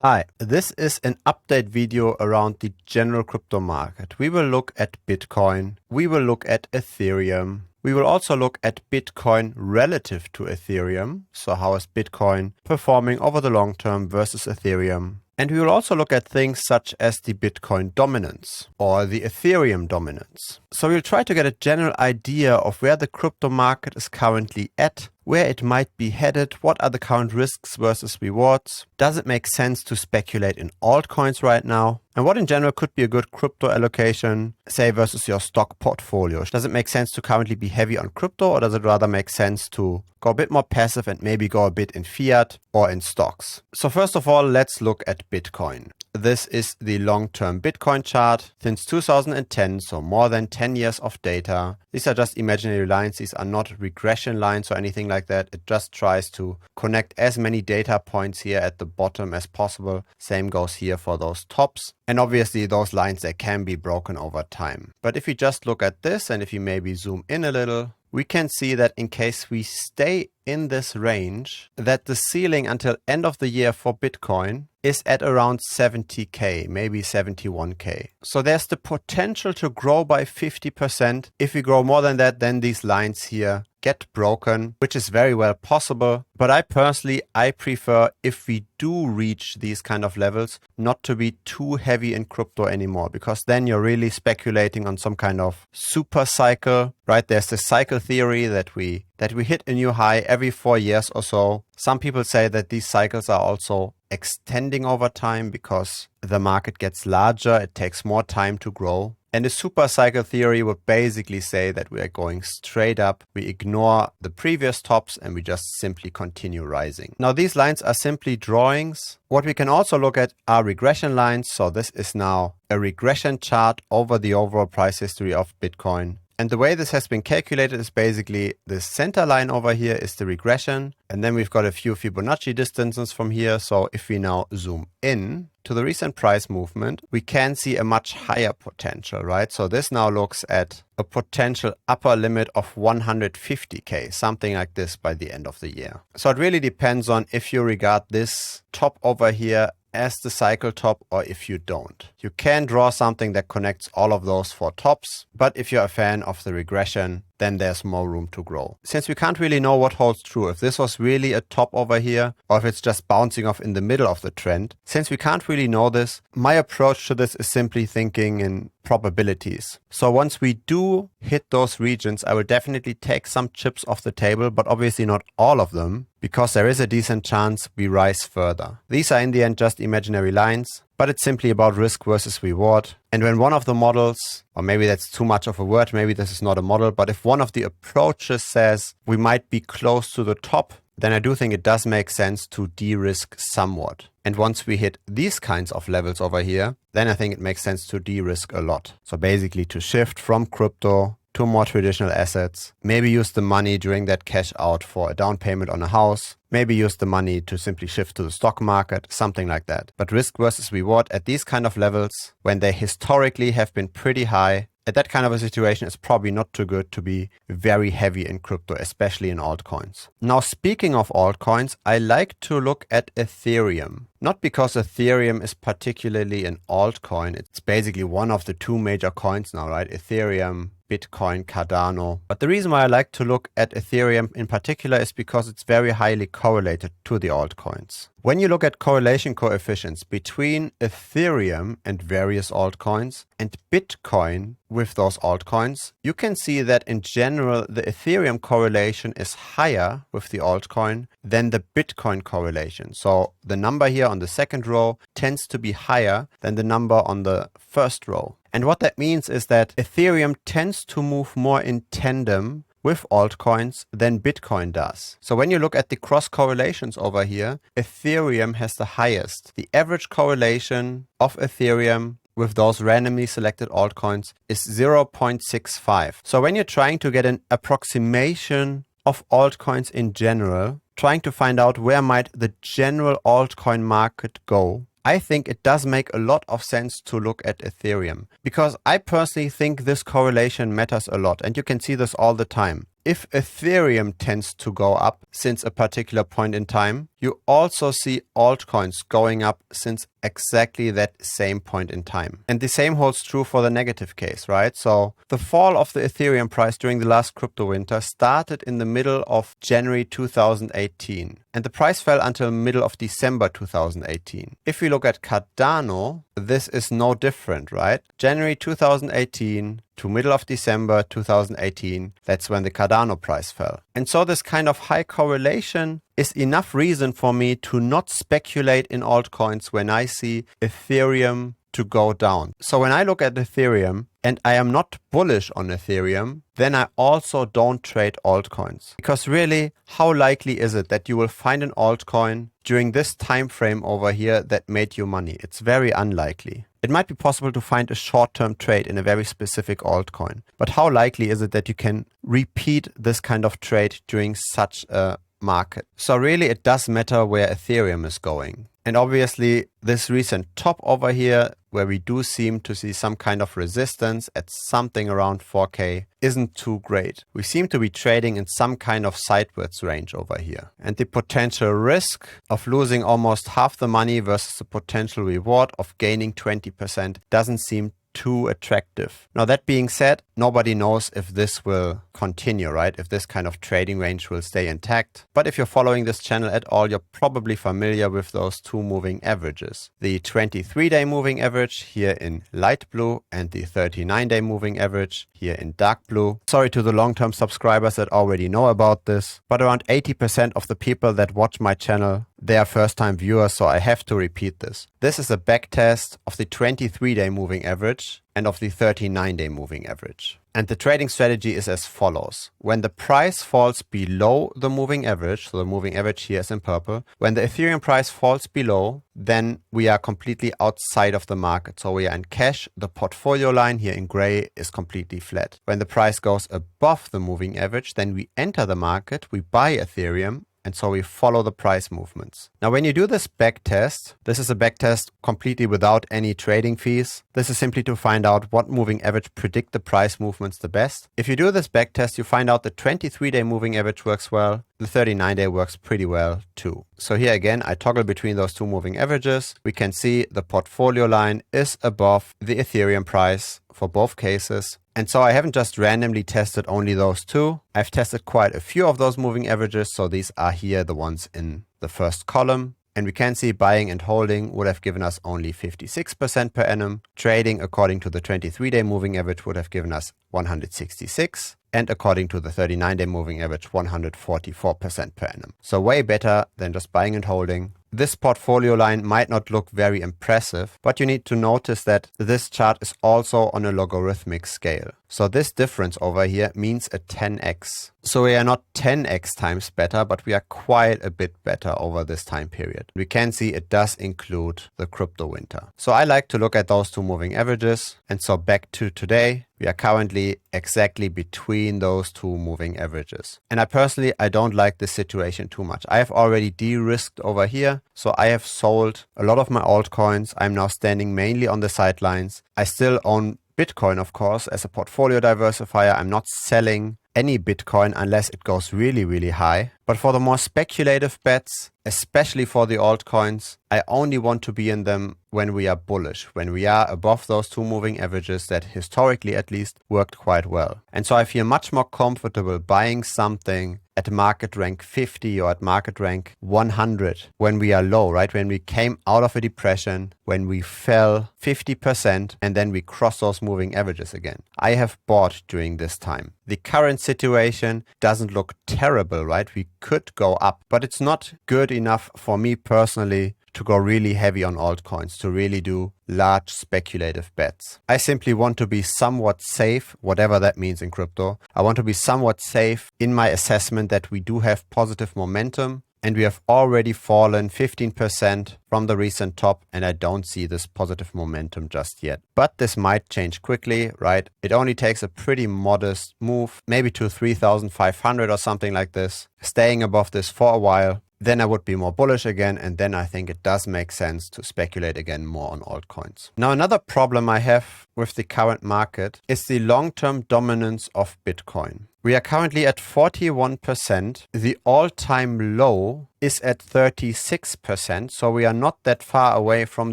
Hi, this is an update video around the general crypto market. We will look at Bitcoin, we will look at Ethereum, we will also look at Bitcoin relative to Ethereum. So how is Bitcoin performing over the long term versus Ethereum? And we will also look at things such as the Bitcoin dominance or the Ethereum dominance. So we'll try to get a general idea of where the crypto market is currently at, where it might be headed, what are the current risks versus rewards, does it make sense to speculate in altcoins right now, and what in general could be a good crypto allocation, say versus your stock portfolio. Does it make sense to currently be heavy on crypto, or does it rather make sense to go a bit more passive and maybe go a bit in fiat or in stocks? So first of all, let's look at Bitcoin. This is the long-term Bitcoin chart since 2010, so more than 10 years of data. These are just imaginary lines. These are not regression lines or anything like that. It just tries to connect as many data points here at the bottom as possible. Same goes here for those tops. And obviously those lines, they can be broken over time. But if you just look at this and if you maybe zoom in a little, we can see that in case we stay in this range, that the ceiling until end of the year for Bitcoin is at around 70k, maybe 71k. So there's the potential to grow by 50%. If we grow more than that, then these lines here get broken, which is very well possible. But I prefer, if we do reach these kind of levels, not to be too heavy in crypto anymore, because then you're really speculating on some kind of super cycle, right? There's the cycle theory that we hit a new high every 4 years or so. Some people say that these cycles are also extending over time because the market gets larger, it takes more time to grow. And the super cycle theory would basically say that we are going straight up, we ignore the previous tops and we just simply continue rising. Now these lines are simply drawings. What we can also look at are regression lines. So this is now a regression chart over the overall price history of Bitcoin. And the way this has been calculated is basically the center line over here is the regression. And then we've got a few Fibonacci distances from here. So if we now zoom in to the recent price movement, we can see a much higher potential, right? So this now looks at a potential upper limit of 150k, something like this by the end of the year. So it really depends on if you regard this top over here as the cycle top or if you don't. You can draw something that connects all of those four tops, but if you're a fan of the regression, then there's more room to grow. Since we can't really know what holds true, if this was really a top over here, or if it's just bouncing off in the middle of the trend, since we can't really know this, my approach to this is simply thinking in probabilities. So once we do hit those regions, I will definitely take some chips off the table, but obviously not all of them, because there is a decent chance we rise further. These are in the end just imaginary lines, but it's simply about risk versus reward. And when one of the models, or maybe that's too much of a word, maybe this is not a model, but if one of the approaches says we might be close to the top, then I do think it does make sense to de-risk somewhat. And once we hit these kinds of levels over here, then I think it makes sense to de-risk a lot. So basically to shift from crypto to more traditional assets, maybe use the money during that cash out for a down payment on a house, maybe use the money to simply shift to the stock market, something like that. But risk versus reward at these kind of levels, when they historically have been pretty high, at that kind of a situation, it's probably not too good to be very heavy in crypto, especially in altcoins. Now, speaking of altcoins, I like to look at Ethereum. Not because Ethereum is particularly an altcoin. It's basically one of the two major coins now, right? Ethereum, Bitcoin, Cardano. But the reason why I like to look at Ethereum in particular is because it's very highly correlated to the altcoins. When you look at correlation coefficients between Ethereum and various altcoins and Bitcoin with those altcoins, you can see that in general, the Ethereum correlation is higher with the altcoin than the Bitcoin correlation. So the number here on the second row tends to be higher than the number on the first row. And what that means is that Ethereum tends to move more in tandem with altcoins than Bitcoin does. So when you look at the cross correlations over here, Ethereum has the highest. The average correlation of Ethereum with those randomly selected altcoins is 0.65. So when you're trying to get an approximation of altcoins in general, trying to find out where might the general altcoin market go, I think it does make a lot of sense to look at Ethereum, because I personally think this correlation matters a lot, and you can see this all the time. if Ethereum tends to go up since a particular point in time, you also see altcoins going up since exactly that same point in time. And the same holds true for the negative case, right? So the fall of the Ethereum price during the last crypto winter started in the middle of January 2018. And the price fell until middle of December 2018. If we look at Cardano, this is no different, right? January 2018 to middle of December 2018, that's when the Cardano price fell. And so this kind of high correlation is enough reason for me to not speculate in altcoins when I see Ethereum to go down. So when I look at Ethereum and I am not bullish on Ethereum, then I also don't trade altcoins. Because really, how likely is it that you will find an altcoin during this time frame over here that made you money? It's very unlikely. It might be possible to find a short-term trade in a very specific altcoin. But how likely is it that you can repeat this kind of trade during such a market? So really, it does matter where Ethereum is going. And obviously, this recent top over here, where we do seem to see some kind of resistance at something around 4K, isn't too great. We seem to be trading in some kind of sideways range over here. And the potential risk of losing almost half the money versus the potential reward of gaining 20% doesn't seem too attractive. Now, that being said, nobody knows if this will continue, right? If this kind of trading range will stay intact. But if you're following this channel at all, you're probably familiar with those two moving averages. The 23-day moving average here in light blue and the 39-day moving average here in dark blue. Sorry to the long-term subscribers that already know about this, but around 80% of the people that watch my channel, they are first-time viewers, so I have to repeat this. This is a backtest of the 23-day moving average and of the 39-day moving average. And the trading strategy is as follows. When the price falls below the moving average, so the moving average here is in purple, when the Ethereum price falls below, then we are completely outside of the market. So we are in cash. The portfolio line here in gray is completely flat. When the price goes above the moving average, then we enter the market, we buy Ethereum, and so we follow the price movements. Now, when you do this back test, this is a back test completely without any trading fees. This is simply to find out what moving average predict the price movements the best. If you do this back test, you find out the 23-day moving average works well. The 39-day works pretty well too. So here again, I toggle between those two moving averages. We can see the portfolio line is above the Ethereum price for both cases. And so I haven't just randomly tested only those two. I've tested quite a few of those moving averages. So these are here the ones in the first column. And we can see buying and holding would have given us only 56% per annum. Trading according to the 23-day moving average would have given us 166. And according to the 39-day moving average, 144% per annum. So way better than just buying and holding. This portfolio line might not look very impressive, but you need to notice that this chart is also on a logarithmic scale. So this difference over here means a 10x. So we are not 10x times better, but we are quite a bit better over this time period. We can see it does include the crypto winter. So I like to look at those two moving averages. And so back to today, we are currently exactly between those two moving averages. And I don't like this situation too much. I have already de-risked over here. So I have sold a lot of my altcoins. I'm now standing mainly on the sidelines. I still own Bitcoin, of course, as a portfolio diversifier. I'm not selling any Bitcoin unless it goes really, really high. But for the more speculative bets, especially for the altcoins, I only want to be in them when we are bullish, when we are above those two moving averages that historically at least worked quite well. And so I feel much more comfortable buying something at market rank 50 or at market rank 100 when we are low, right? When we came out of a depression, when we fell 50% and then we cross those moving averages again. I have bought during this time. The current situation doesn't look terrible, right? We could go up, but it's not good enough for me personally to go really heavy on altcoins, to really do large speculative bets. I simply want to be somewhat safe, whatever that means in crypto. I want to be somewhat safe in my assessment that we do have positive momentum. And we have already fallen 15% from the recent top, and I don't see this positive momentum just yet. But this might change quickly, right? It only takes a pretty modest move, maybe to 3,500 or something like this, staying above this for a while. Then I would be more bullish again, and then I think it does make sense to speculate again more on altcoins. Now, another problem I have with the current market is the long-term dominance of Bitcoin. We are currently at 41%. The all-time low is at 36%, so we are not that far away from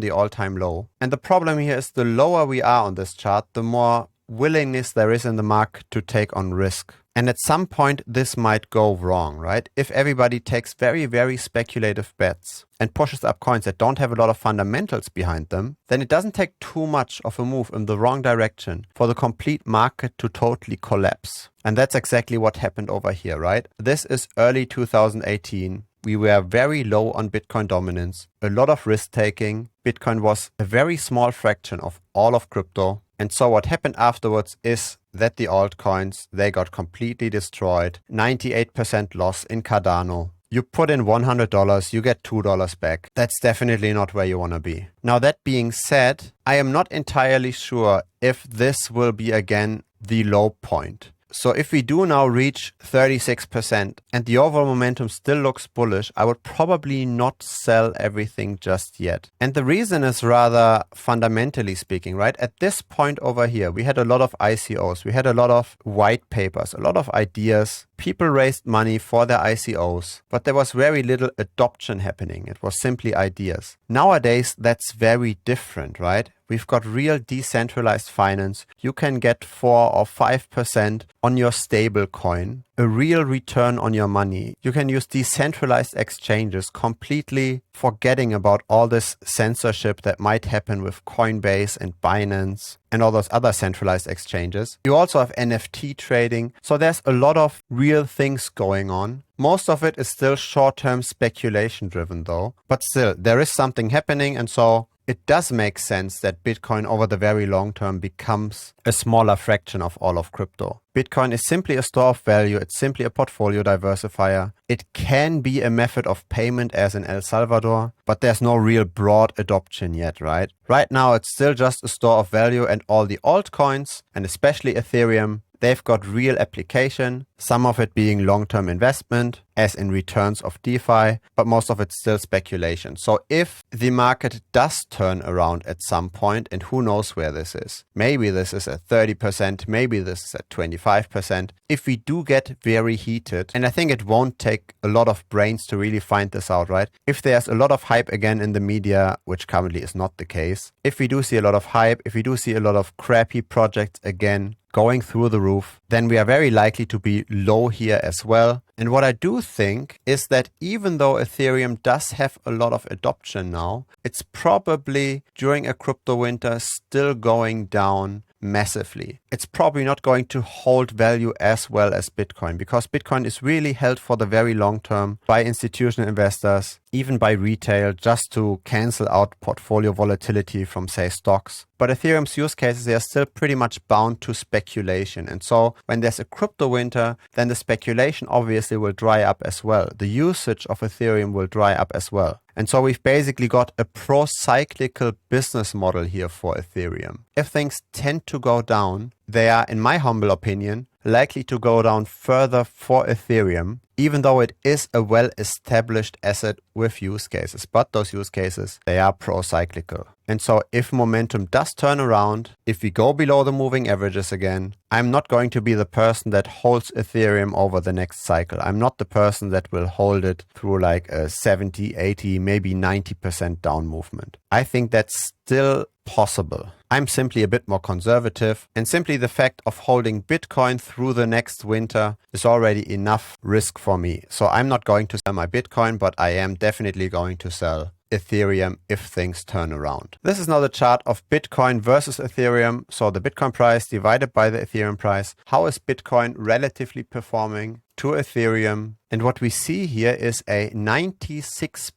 the all-time low. And the problem here is the lower we are on this chart, the more willingness there is in the market to take on risk. And at some point, this might go wrong, right? If everybody takes very, very speculative bets and pushes up coins that don't have a lot of fundamentals behind them, then it doesn't take too much of a move in the wrong direction for the complete market to totally collapse. And that's exactly what happened over here, right? This is early 2018. We were very low on Bitcoin dominance, a lot of risk taking. Bitcoin was a very small fraction of all of crypto. And so what happened afterwards is that the altcoins, they got completely destroyed. 98% loss in Cardano. You put in $100, you get $2 back. That's definitely not where you want to be. Now, that being said, I am not entirely sure if this will be again the low point. So if we do now reach 36% and the overall momentum still looks bullish, I would probably not sell everything just yet. And the reason is rather fundamentally speaking, right? At this point over here, we had a lot of ICOs, we had a lot of white papers, a lot of ideas. People raised money for their ICOs, but there was very little adoption happening. It was simply ideas. Nowadays, that's very different, right? We've got real decentralized finance. You can get 4 or 5% on your stable coin, a real return on your money. You can use decentralized exchanges, completely forgetting about all this censorship that might happen with Coinbase and Binance and all those other centralized exchanges. You also have NFT trading. So there's a lot of real things going on. Most of it is still short-term speculation driven though, but still there is something happening, and so it does make sense that Bitcoin over the very long term becomes a smaller fraction of all of crypto. Bitcoin is simply a store of value. It's simply a portfolio diversifier. It can be a method of payment as in El Salvador, but there's no real broad adoption yet, right? Right now, it's still just a store of value, and all the altcoins, and especially Ethereum, they've got real application, some of it being long-term investment, as in returns of DeFi, but most of it's still speculation. So if the market does turn around at some point, and who knows where this is, maybe this is at 30%, maybe this is at 25%, if we do get very heated, and I think it won't take a lot of brains to really find this out, right? If there's a lot of hype again in the media, which currently is not the case, if we do see a lot of hype, if we do see a lot of crappy projects again going through the roof, then we are very likely to be low here as well. And what I do think is that even though Ethereum does have a lot of adoption now, it's probably during a crypto winter still going down massively. It's probably not going to hold value as well as Bitcoin, because Bitcoin is really held for the very long term by institutional investors, even by retail, just to cancel out portfolio volatility from, say, stocks. But Ethereum's use cases, they are still pretty much bound to speculation. And so when there's a crypto winter, then the speculation obviously will dry up as well. The usage of Ethereum will dry up as well. And so we've basically got a pro-cyclical business model here for Ethereum. If things tend to go down, they are, in my humble opinion, likely to go down further for Ethereum, even though it is a well-established asset with use cases. But those use cases, they are pro-cyclical. And so if momentum does turn around, if we go below the moving averages again, I'm not going to be the person that holds Ethereum over the next cycle. I'm not the person that will hold it through like a 70, 80, maybe 90% down movement. I think that's still possible. I'm simply a bit more conservative, and simply the fact of holding Bitcoin through the next winter is already enough risk for me. So I'm not going to sell my Bitcoin, but I am definitely going to sell Ethereum if things turn around. This is now the chart of Bitcoin versus Ethereum. So the Bitcoin price divided by the Ethereum price. How is Bitcoin relatively performing to Ethereum? And what we see here is a 96%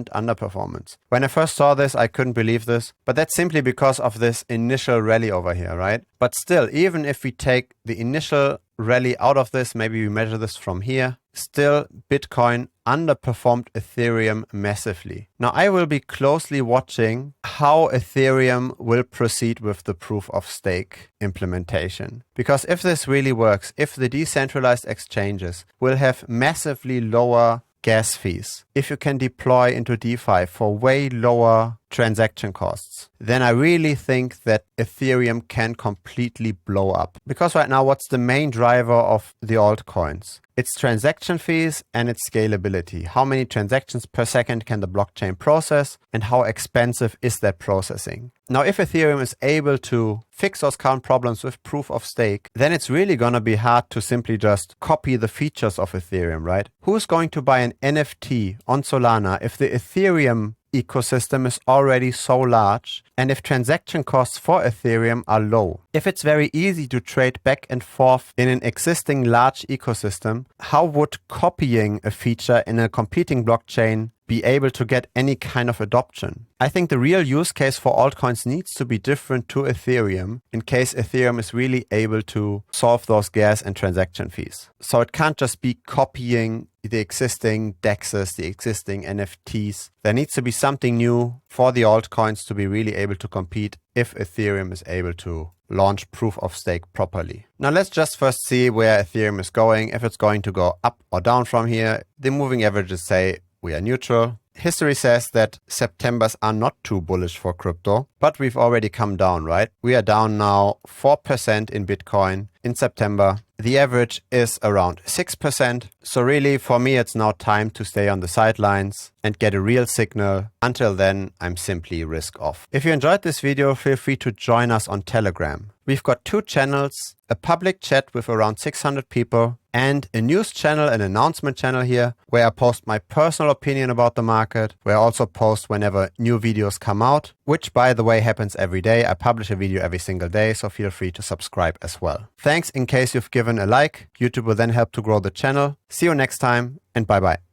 underperformance. When I first saw this, I couldn't believe this, but that's simply because of this initial rally over here, right? But still, even if we take the initial rally out of this, maybe we measure this from here, still Bitcoin underperformed Ethereum massively. Now I will be closely watching how Ethereum will proceed with the proof of stake implementation. Because if this really works, if the decentralized exchanges will have massively lower gas fees, if you can deploy into DeFi for way lower transaction costs, then I really think that Ethereum can completely blow up. Because right now, what's the main driver of the altcoins? It's transaction fees and its scalability. How many transactions per second can the blockchain process, and how expensive is that processing? Now, if Ethereum is able to fix those current problems with proof of stake, then it's really going to be hard to simply just copy the features of Ethereum, right? Who's going to buy an NFT on Solana if the Ethereum ecosystem is already so large and if transaction costs for Ethereum are low? If it's very easy to trade back and forth in an existing large ecosystem, how would copying a feature in a competing blockchain be able to get any kind of adoption? I think the real use case for altcoins needs to be different to Ethereum in case Ethereum is really able to solve those gas and transaction fees. So it can't just be copying the existing DEXs, the existing NFTs. There needs to be something new for the altcoins to be really able to compete if Ethereum is able to launch proof of stake properly. Now let's just first see where Ethereum is going, if it's going to go up or down from here. The moving averages say we are neutral. History says that Septembers are not too bullish for crypto, but we've already come down, right? We are down now 4% in Bitcoin in September. The average is around 6%. So really, for me, it's now time to stay on the sidelines and get a real signal. Until then, I'm simply risk off. If you enjoyed this video, feel free to join us on Telegram. We've got 2 channels, a public chat with around 600 people, and a news channel, an announcement channel here, where I post my personal opinion about the market, where I also post whenever new videos come out, which by the way happens every day. I publish a video every single day, so feel free to subscribe as well. Thanks in case you've given a like. YouTube will then help to grow the channel. See you next time, and bye bye.